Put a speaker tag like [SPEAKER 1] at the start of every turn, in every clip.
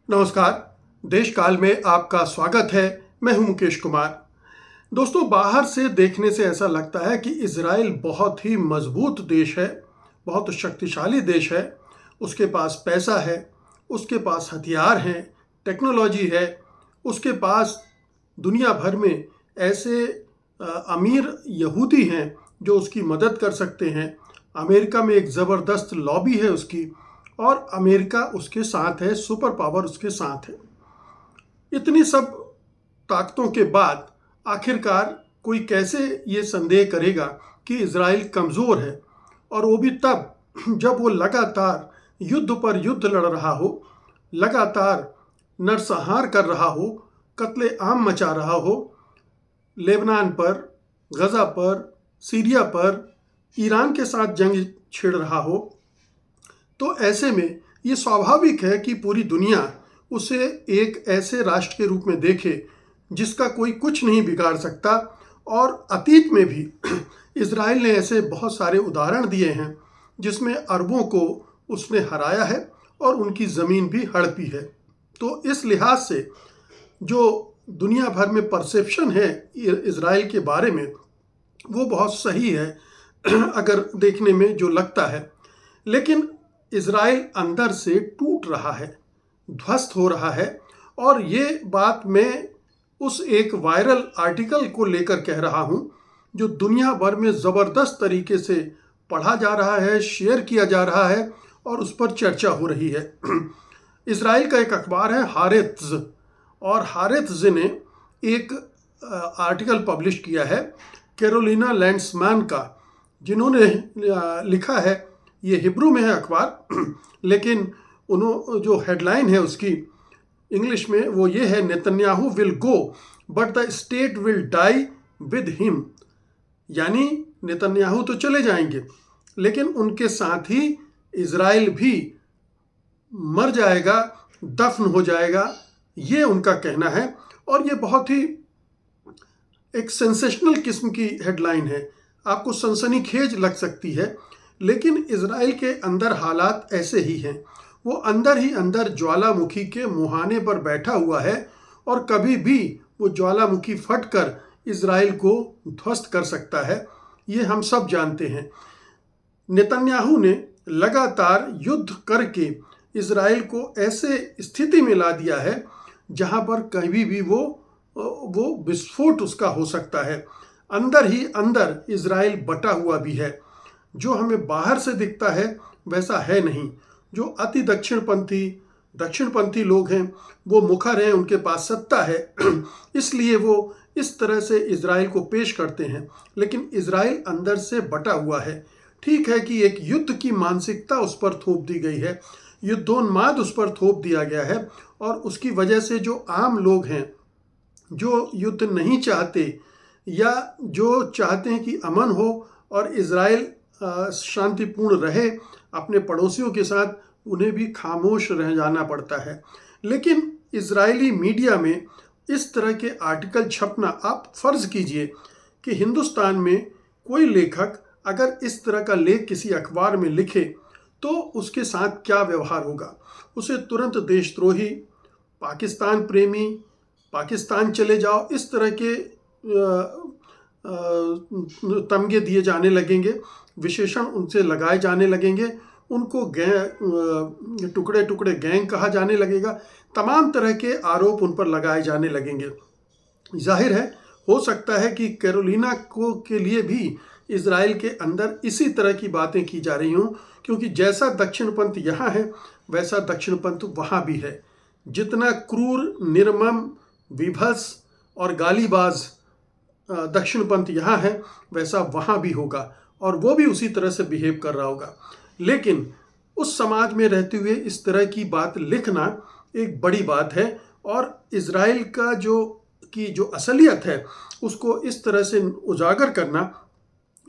[SPEAKER 1] नमस्कार। देश काल में आपका स्वागत है। मैं हूं मुकेश कुमार। दोस्तों, बाहर से देखने से ऐसा लगता है कि इजराइल बहुत ही मजबूत देश है, बहुत शक्तिशाली देश है। उसके पास पैसा है, उसके पास हथियार हैं, टेक्नोलॉजी है, उसके पास दुनिया भर में ऐसे अमीर यहूदी हैं जो उसकी मदद कर सकते हैं। अमेरिका में एक ज़बरदस्त लॉबी है उसकी, और अमेरिका उसके साथ है, सुपर पावर उसके साथ है। इतनी सब ताकतों के बाद आखिरकार कोई कैसे ये संदेह करेगा कि इजराइल कमज़ोर है, और वो भी तब जब वो लगातार युद्ध पर युद्ध लड़ रहा हो, लगातार नरसंहार कर रहा हो, कत्ले आम मचा रहा हो, लेबनान पर, गज़ा पर, सीरिया पर, ईरान के साथ जंग छिड़ रहा हो। तो ऐसे में ये स्वाभाविक है कि पूरी दुनिया उसे एक ऐसे राष्ट्र के रूप में देखे जिसका कोई कुछ नहीं बिगाड़ सकता। और अतीत में भी इजराइल ने ऐसे बहुत सारे उदाहरण दिए हैं जिसमें अरबों को उसने हराया है और उनकी ज़मीन भी हड़पी है। तो इस लिहाज से जो दुनिया भर में परसेप्शन है इजराइल के बारे में, वो बहुत सही है अगर देखने में जो लगता है। लेकिन इजराइल अंदर से टूट रहा है, ध्वस्त हो रहा है। और ये बात मैं उस एक वायरल आर्टिकल को लेकर कह रहा हूँ जो दुनिया भर में ज़बरदस्त तरीके से पढ़ा जा रहा है, शेयर किया जा रहा है और उस पर चर्चा हो रही है। इजराइल का एक अखबार है हारेत्ज, और हारेत्ज ने एक आर्टिकल पब्लिश किया है कैरोलिना लैंड्समैन का, जिन्होंने लिखा है, ये हिब्रू में है अखबार, लेकिन जो हेडलाइन है उसकी इंग्लिश में वो ये है, Netanyahu will go but the state will die with him. यानी नेतन्याहू तो चले जाएंगे, लेकिन उनके साथ ही इजराइल भी मर जाएगा, दफन हो जाएगा, ये उनका कहना है। और ये बहुत ही एक सेंसेशनल किस्म की हेडलाइन है, आपको सनसनीखेज लग सकती है, लेकिन इजराइल के अंदर हालात ऐसे ही हैं। वो अंदर ही अंदर ज्वालामुखी के मुहाने पर बैठा हुआ है, और कभी भी वो ज्वालामुखी फटकर इजराइल को ध्वस्त कर सकता है, ये हम सब जानते हैं। नेतन्याहू ने लगातार युद्ध करके इजराइल को ऐसे स्थिति में ला दिया है जहां पर कभी भी वो विस्फोट उसका हो सकता है। अंदर ही अंदर इजराइल बटा हुआ भी है। जो हमें बाहर से दिखता है वैसा है नहीं। जो अति दक्षिणपंथी लोग हैं वो मुखर हैं, उनके पास सत्ता है, इसलिए वो इस तरह से इजराइल को पेश करते हैं। लेकिन इजराइल अंदर से बटा हुआ है। ठीक है कि एक युद्ध की मानसिकता उस पर थोप दी गई है, युद्धोन्माद उस पर थोप दिया गया है, और उसकी वजह से जो आम लोग हैं जो युद्ध नहीं चाहते या जो चाहते हैं कि अमन हो और इजराइल शांतिपूर्ण रहे अपने पड़ोसियों के साथ, उन्हें भी खामोश रह जाना पड़ता है। लेकिन इजरायली मीडिया में इस तरह के आर्टिकल छपना, आप फर्ज कीजिए कि हिंदुस्तान में कोई लेखक अगर इस तरह का लेख किसी अखबार में लिखे तो उसके साथ क्या व्यवहार होगा। उसे तुरंत देशद्रोही, पाकिस्तान प्रेमी, पाकिस्तान चले जाओ, इस तरह के तमगे दिए जाने लगेंगे, विशेषण उनसे लगाए जाने लगेंगे, उनको टुकड़े टुकड़े गैंग कहा जाने लगेगा, तमाम तरह के आरोप उन पर लगाए जाने लगेंगे। जाहिर है, हो सकता है कि कैरोलिना के लिए भी इजराइल के अंदर इसी तरह की बातें की जा रही हों, क्योंकि जैसा दक्षिणपंथ यहाँ है वैसा दक्षिणपंथ वहाँ भी है। जितना क्रूर, निर्मम, विभत्स और गालीबाज दक्षिणपंथ यहाँ है वैसा वहाँ भी होगा, और वो भी उसी तरह से बिहेव कर रहा होगा। लेकिन उस समाज में रहते हुए इस तरह की बात लिखना एक बड़ी बात है, और इजराइल का जो असलियत है उसको इस तरह से उजागर करना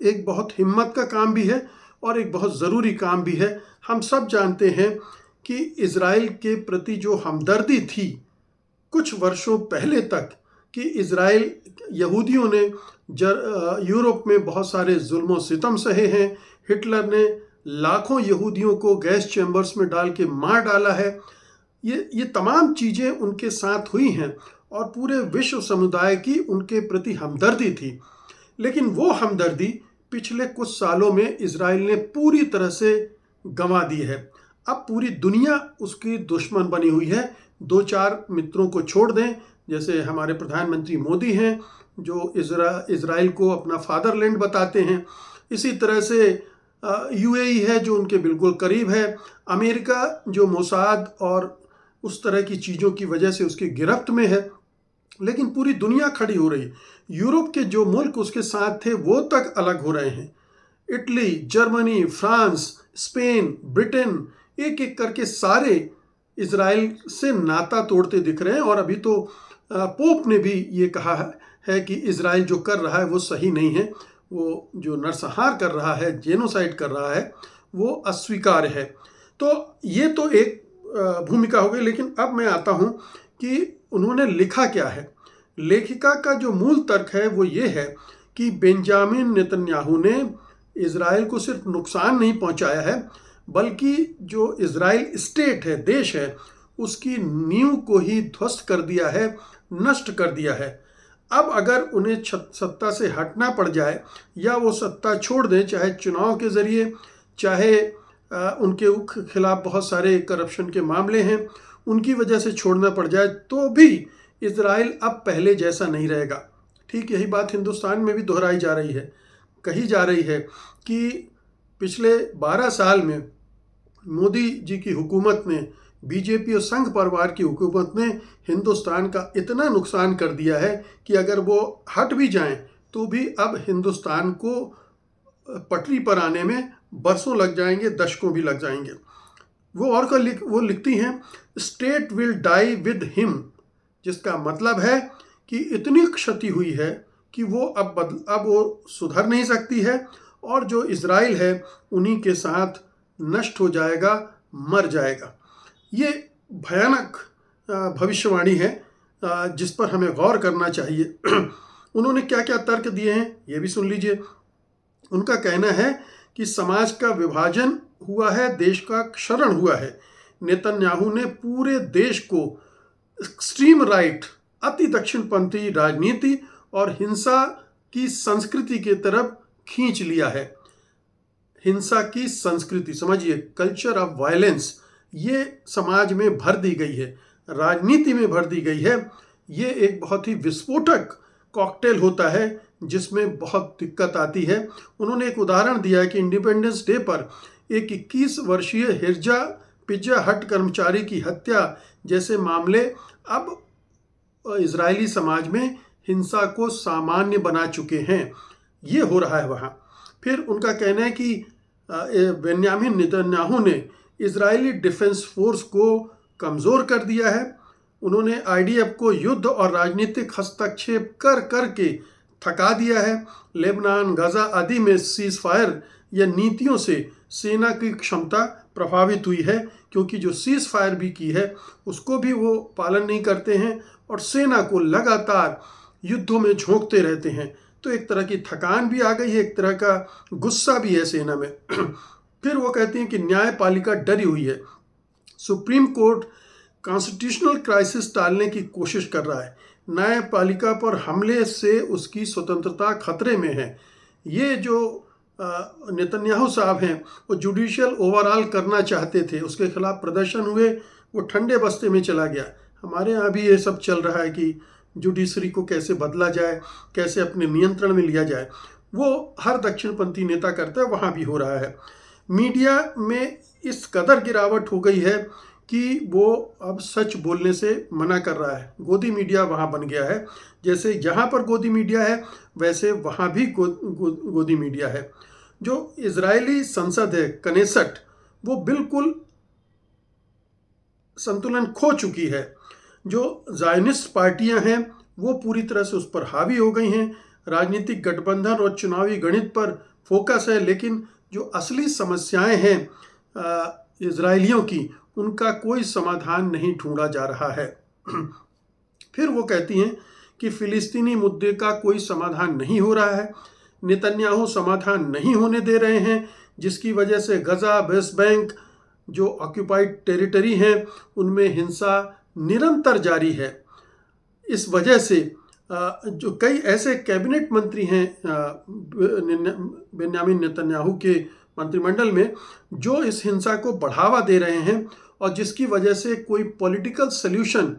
[SPEAKER 1] एक बहुत हिम्मत का काम भी है और एक बहुत ज़रूरी काम भी है। हम सब जानते हैं कि इजराइल के प्रति जो हमदर्दी थी कुछ वर्षों पहले तक, कि इजराइल यहूदियों ने यूरोप में बहुत सारे जुल्म और सितम सहे हैं, हिटलर ने लाखों यहूदियों को गैस चैम्बर्स में डाल के मार डाला है, ये तमाम चीज़ें उनके साथ हुई हैं और पूरे विश्व समुदाय की उनके प्रति हमदर्दी थी। लेकिन वो हमदर्दी पिछले कुछ सालों में इजराइल ने पूरी तरह से गंवा दी है। अब पूरी दुनिया उसकी दुश्मन बनी हुई है। दो चार मित्रों को छोड़ दें, जैसे हमारे प्रधानमंत्री मोदी हैं जो इजराइल को अपना फादरलैंड बताते हैं। इसी तरह से यूएई है जो उनके बिल्कुल करीब है। अमेरिका जो मोसाद और उस तरह की चीज़ों की वजह से उसकी गिरफ्त में है। लेकिन पूरी दुनिया खड़ी हो रही। यूरोप के जो मुल्क उसके साथ थे वो तक अलग हो रहे हैं। Italy, Germany, France, Spain, Britain, एक एक करके सारे इजराइल से नाता तोड़ते दिख रहे हैं। और अभी तो पोप ने भी ये कहा है कि इजराइल जो कर रहा है वो सही नहीं है। वो जो नरसंहार कर रहा है, जेनोसाइड कर रहा है, वो अस्वीकार्य है। तो ये तो एक भूमिका हो गई। लेकिन अब मैं आता हूँ कि उन्होंने लिखा क्या है। लेखिका का जो मूल तर्क है वो ये है कि बेंजामिन नेतन्याहू ने इजराइल को सिर्फ नुकसान नहीं पहुंचाया है, बल्कि जो इजराइल स्टेट है, देश है, उसकी नींव को ही ध्वस्त कर दिया है, नष्ट कर दिया है। अब अगर उन्हें सत्ता से हटना पड़ जाए या वो सत्ता छोड़ दें, चाहे चुनाव के ज़रिए, चाहे उनके खिलाफ बहुत सारे करप्शन के मामले हैं, उनकी वजह से छोड़ना पड़ जाए, तो भी इजराइल अब पहले जैसा नहीं रहेगा। ठीक यही बात हिंदुस्तान में भी दोहराई जा रही है। कही जा रही है कि पिछले 12 साल में मोदी जी की हुकूमत ने, बीजेपी और संघ परिवार की हुकूमत ने हिंदुस्तान का इतना नुकसान कर दिया है कि अगर वो हट भी जाएं तो भी अब हिंदुस्तान को पटरी पर आने में बरसों लग जाएंगे, दशकों भी लग जाएंगे। वो लिखती हैं, state will die with him, जिसका मतलब है कि इतनी क्षति हुई है कि वो अब वो सुधर नहीं सकती है और जो इजराइल है उन्हीं के साथ नष्ट हो जाएगा, मर जाएगा। ये भयानक भविष्यवाणी है जिस पर हमें गौर करना चाहिए। उन्होंने क्या क्या तर्क दिए हैं ये भी सुन लीजिए। उनका कहना है कि समाज का विभाजन हुआ है, देश का क्षरण हुआ है। नेतन्याहू ने पूरे देश को एक्सट्रीम राइट, अति दक्षिणपंथी राजनीति और हिंसा की संस्कृति की तरफ खींच लिया है। हिंसा की संस्कृति, समझिए, कल्चर ऑफ वायलेंस, ये समाज में भर दी गई है, राजनीति में भर दी गई है। ये एक बहुत ही विस्फोटक कॉकटेल होता है जिसमें बहुत दिक्कत आती है। उन्होंने एक उदाहरण दिया है कि इंडिपेंडेंस डे पर एक 21 वर्षीय हिरजा पिज्जा हट कर्मचारी की हत्या जैसे मामले अब इजरायली समाज में हिंसा को सामान्य बना चुके हैं। ये हो रहा है वहाँ। फिर उनका कहना है कि बेंयामिन नेतन्याहू ने इजरायली डिफेंस फोर्स को कमज़ोर कर दिया है। उन्होंने आईडीएफ को युद्ध और राजनीतिक हस्तक्षेप कर के थका दिया है। लेबनान, गाजा आदि में सीज फायर या नीतियों से सेना की क्षमता प्रभावित हुई है, क्योंकि जो सीज फायर भी की है उसको भी वो पालन नहीं करते हैं और सेना को लगातार युद्धों में झोंकते रहते हैं। तो एक तरह की थकान भी आ गई है, एक तरह का गुस्सा भी है सेना में। फिर वो कहते हैं कि न्यायपालिका डरी हुई है। सुप्रीम कोर्ट कॉन्स्टिट्यूशनल क्राइसिस टालने की कोशिश कर रहा है। न्यायपालिका पर हमले से उसकी स्वतंत्रता खतरे में है। ये जो नेतन्याहू साहब हैं वो जुडिशियल ओवरऑल करना चाहते थे, उसके खिलाफ प्रदर्शन हुए, वो ठंडे बस्ते में चला गया। हमारे यहाँ भी ये सब चल रहा है कि जुडिशरी को कैसे बदला जाए, कैसे अपने नियंत्रण में लिया जाए। वो हर दक्षिणपंथी नेता करता है, वहाँ भी हो रहा है। मीडिया में इस कदर गिरावट हो गई है कि वो अब सच बोलने से मना कर रहा है। गोदी मीडिया वहाँ बन गया है। जैसे यहाँ पर गोदी मीडिया है वैसे वहाँ भी गोदी मीडिया है। जो इजरायली संसद है, कनेसेट, वो बिल्कुल संतुलन खो चुकी है। जो ज़ायनिस्ट पार्टियां हैं वो पूरी तरह से उस पर हावी हो गई हैं। राजनीतिक गठबंधन और चुनावी गणित पर फोकस है, लेकिन जो असली समस्याएं हैं इजरायलियों की, उनका कोई समाधान नहीं ढूंढा जा रहा है। फिर वो कहती हैं कि फिलिस्तीनी मुद्दे का कोई समाधान नहीं हो रहा है। नेतन्याहू समाधान नहीं होने दे रहे हैं, जिसकी वजह से गजा, वेस्ट बैंक जो ऑक्यूपाइड टेरिटरी हैं उनमें हिंसा निरंतर जारी है। इस वजह से जो कई ऐसे कैबिनेट मंत्री हैं बेन्यामिन नेतन्याहू के मंत्रिमंडल में जो इस हिंसा को बढ़ावा दे रहे हैं और जिसकी वजह से कोई पॉलिटिकल सल्यूशन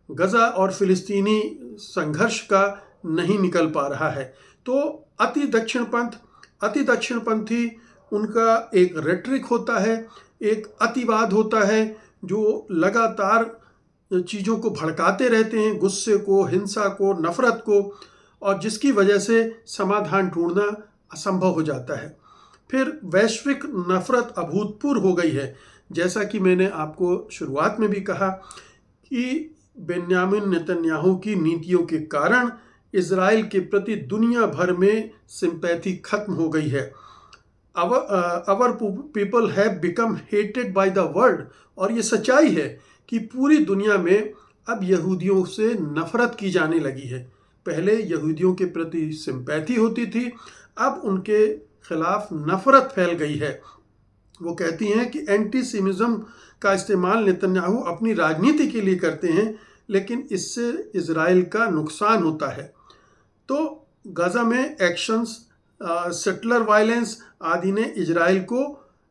[SPEAKER 1] गजा और फिलिस्तीनी संघर्ष का नहीं निकल पा रहा है। तो अति दक्षिणपंथी उनका एक रेटरिक होता है, एक अतिवाद होता है जो लगातार चीज़ों को भड़काते रहते हैं, गुस्से को, हिंसा को, नफरत को, और जिसकी वजह से समाधान ढूंढना असंभव हो जाता है। फिर वैश्विक नफरत अभूतपूर्व हो गई है। जैसा कि मैंने आपको शुरुआत में भी कहा कि बेन्यामिन नेतन्याहू की नीतियों के कारण इजराइल के प्रति दुनिया भर में सिंपैथी खत्म हो गई है। अवर people have become hated by the world. और ये सच्चाई है कि पूरी दुनिया में अब यहूदियों से नफरत की जाने लगी है। पहले यहूदियों के प्रति सिंपैथी होती थी, अब उनके खिलाफ नफरत फैल गई है। वो कहती हैं कि एंटीसेमिज्म का इस्तेमाल नेतन्याहू अपनी राजनीति के लिए करते हैं, लेकिन इससे इजराइल का नुकसान होता है। तो गाजा में एक्शंस, सेटलर वायलेंस आदि ने इजराइल को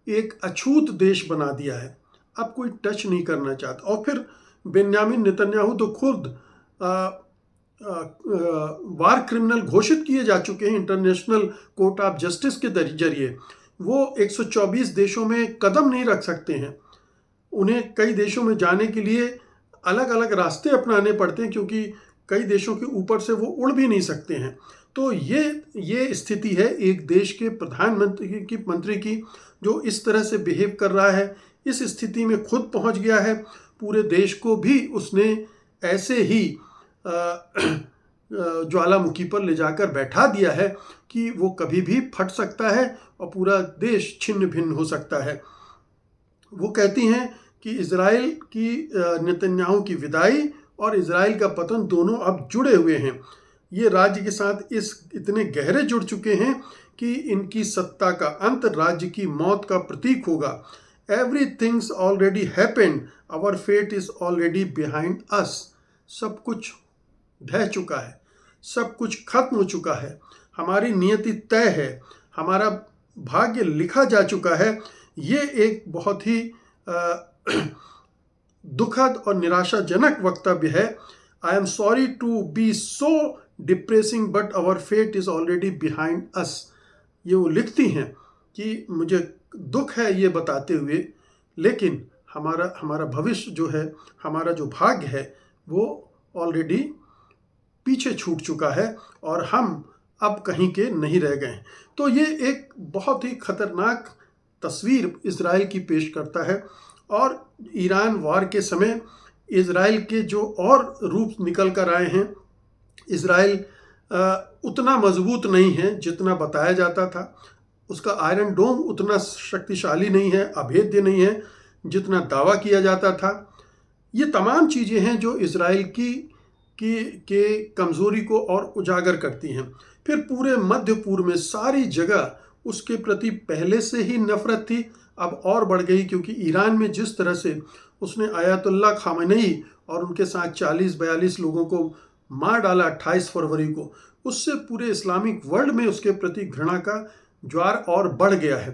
[SPEAKER 1] एक अछूत देश बना दिया है। अब कोई टच नहीं करना चाहता। और फिर बेन्यामिन नेतन्याहू तो खुद वार क्रिमिनल घोषित किए जा चुके हैं इंटरनेशनल कोर्ट ऑफ जस्टिस के जरिए। वो 124 देशों में कदम नहीं रख सकते हैं। उन्हें कई देशों में जाने के लिए अलग अलग रास्ते अपनाने पड़ते हैं, क्योंकि कई देशों के ऊपर से वो उड़ भी नहीं सकते हैं। तो ये स्थिति है एक देश के मंत्री की जो इस तरह से बिहेव कर रहा है। इस स्थिति में खुद पहुंच गया है। पूरे देश को भी उसने ऐसे ही ज्वालामुखी पर ले जाकर बैठा दिया है कि वो कभी भी फट सकता है और पूरा देश छिन्न भिन्न हो सकता है। वो कहती हैं कि इजराइल की नेतन्याहू की विदाई और इजराइल का पतन दोनों अब जुड़े हुए हैं। ये राज्य के साथ इतने गहरे जुड़ चुके हैं कि इनकी सत्ता का अंत राज्य की मौत का प्रतीक होगा। Everything's already happened, our fate is already behind us. सब कुछ ढह चुका है, सब कुछ खत्म हो चुका है, हमारी नियति तय है, हमारा भाग्य लिखा जा चुका है। ये एक बहुत ही दुखद और निराशाजनक वक्तव्य है। I am sorry to be so depressing but our fate is already behind us. ये वो लिखती हैं कि मुझे दुख है ये बताते हुए, लेकिन हमारा भविष्य जो है, हमारा जो भाग्य है, वो ऑलरेडी पीछे छूट चुका है और हम अब कहीं के नहीं रह गए। तो ये एक बहुत ही खतरनाक तस्वीर इजराइल की पेश करता है। और ईरान वार के समय इजराइल के जो और रूप निकल कर आए हैं, इजराइल उतना मजबूत नहीं है जितना बताया जाता था। उसका आयरन डोम उतना शक्तिशाली नहीं है, अभेद्य नहीं है जितना दावा किया जाता था। ये तमाम चीज़ें हैं जो इजराइल के कमज़ोरी को और उजागर करती हैं। फिर पूरे मध्य पूर्व में सारी जगह उसके प्रति पहले से ही नफरत थी, अब और बढ़ गई, क्योंकि ईरान में जिस तरह से उसने आयतुल्ला खामेनेई और उनके साथ 40-42 लोगों को मार डाला 28 फरवरी को, उससे पूरे इस्लामिक वर्ल्ड में उसके प्रति घृणा का ज्वार और बढ़ गया है।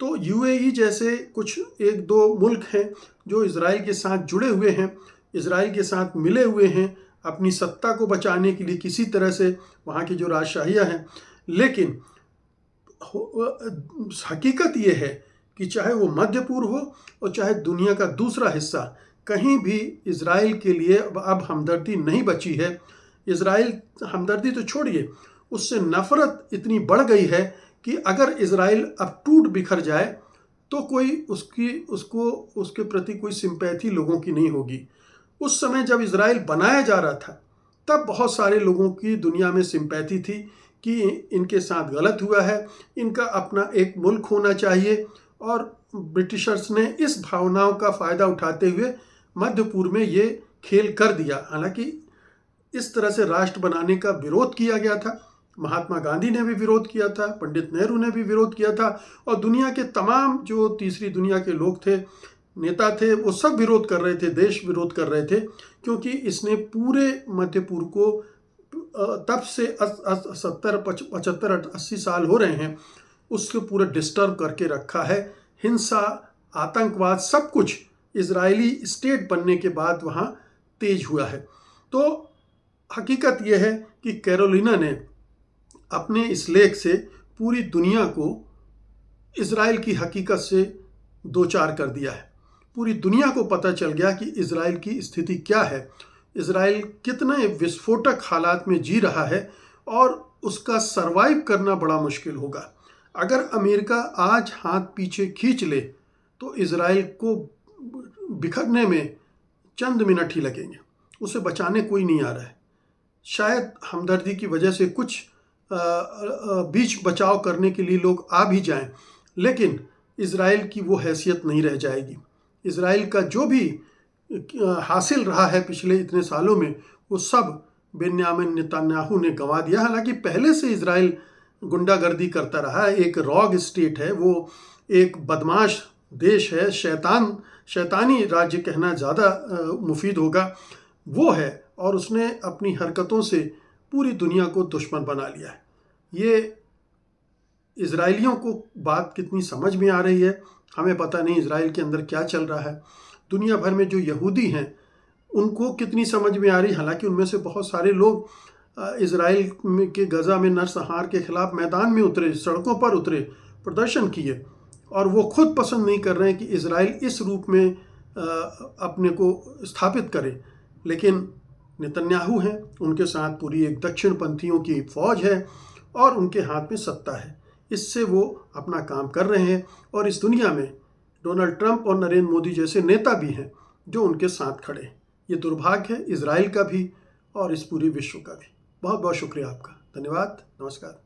[SPEAKER 1] तो यूएई जैसे कुछ 1-2 मुल्क हैं जो इजराइल के साथ जुड़े हुए हैं, इजराइल के साथ मिले हुए हैं अपनी सत्ता को बचाने के लिए किसी तरह से, वहाँ की जो राजशाहियाँ हैं। लेकिन हकीकत ये है कि चाहे वो मध्य पूर्व हो और चाहे दुनिया का दूसरा हिस्सा, कहीं भी इजराइल के लिए अब हमदर्दी नहीं बची है। इजराइल, हमदर्दी तो छोड़िए, उससे नफरत इतनी बढ़ गई है कि अगर इजराइल अब टूट बिखर जाए तो कोई उसके प्रति कोई सिंपैथी लोगों की नहीं होगी। उस समय जब इजराइल बनाया जा रहा था तब बहुत सारे लोगों की दुनिया में सिंपैथी थी कि इनके साथ गलत हुआ है, इनका अपना एक मुल्क होना चाहिए। और ब्रिटिशर्स ने इस भावनाओं का फ़ायदा उठाते हुए मध्य पूर्व में ये खेल कर दिया। हालांकि इस तरह से राष्ट्र बनाने का विरोध किया गया था, महात्मा गांधी ने भी विरोध किया था, पंडित नेहरू ने भी विरोध किया था, और दुनिया के तमाम जो तीसरी दुनिया के लोग थे, नेता थे, वो सब विरोध कर रहे थे, देश विरोध कर रहे थे, क्योंकि इसने पूरे मध्य पूर्व को तब से 70 75 80 साल हो रहे हैं, उसको पूरा डिस्टर्ब करके रखा है। हिंसा, आतंकवाद, सब कुछ इजरायली स्टेट बनने के बाद वहाँ तेज हुआ है। तो हकीकत यह है कि कैरोलिना ने अपने इस लेख से पूरी दुनिया को इजराइल की हकीकत से दो चार कर दिया है। पूरी दुनिया को पता चल गया कि इजराइल की स्थिति क्या है, इजराइल कितने विस्फोटक हालात में जी रहा है, और उसका सरवाइव करना बड़ा मुश्किल होगा। अगर अमेरिका आज हाथ पीछे खींच ले तो इजराइल को बिखरने में चंद मिनट ही लगेंगे, उसे बचाने कोई नहीं आ रहा है। शायद हमदर्दी की वजह से कुछ बीच बचाव करने के लिए लोग आ भी जाएं, लेकिन इजराइल की वो हैसियत नहीं रह जाएगी। इजराइल का जो भी हासिल रहा है पिछले इतने सालों में, वो सब बेन्यामिन नेतन्याहू ने गंवा दिया। हालांकि पहले से इजराइल गुंडागर्दी करता रहा है, एक रॉग स्टेट है, वो एक बदमाश देश है, शैतानी राज्य कहना ज़्यादा मुफीद होगा, वो है, और उसने अपनी हरकतों से पूरी दुनिया को दुश्मन बना लिया है। ये इजराइलियों को बात कितनी समझ में आ रही है हमें पता नहीं, इजराइल के अंदर क्या चल रहा है। दुनिया भर में जो यहूदी हैं उनको कितनी समझ में आ रही, हालांकि उनमें से बहुत सारे लोग इजराइल के गजा में नरसंहार के खिलाफ मैदान में उतरे, सड़कों पर उतरे, प्रदर्शन किए, और वो खुद पसंद नहीं कर रहे हैं कि इजराइल इस रूप में अपने को स्थापित करे। लेकिन नेतन्याहू हैं, उनके साथ पूरी एक दक्षिणपंथियों की फौज है, और उनके हाथ में सत्ता है, इससे वो अपना काम कर रहे हैं। और इस दुनिया में डोनाल्ड ट्रंप और नरेंद्र मोदी जैसे नेता भी हैं जो उनके साथ खड़े हैं। ये दुर्भाग्य है इजराइल का भी और इस पूरे विश्व का भी। बहुत बहुत शुक्रिया आपका, धन्यवाद, नमस्कार।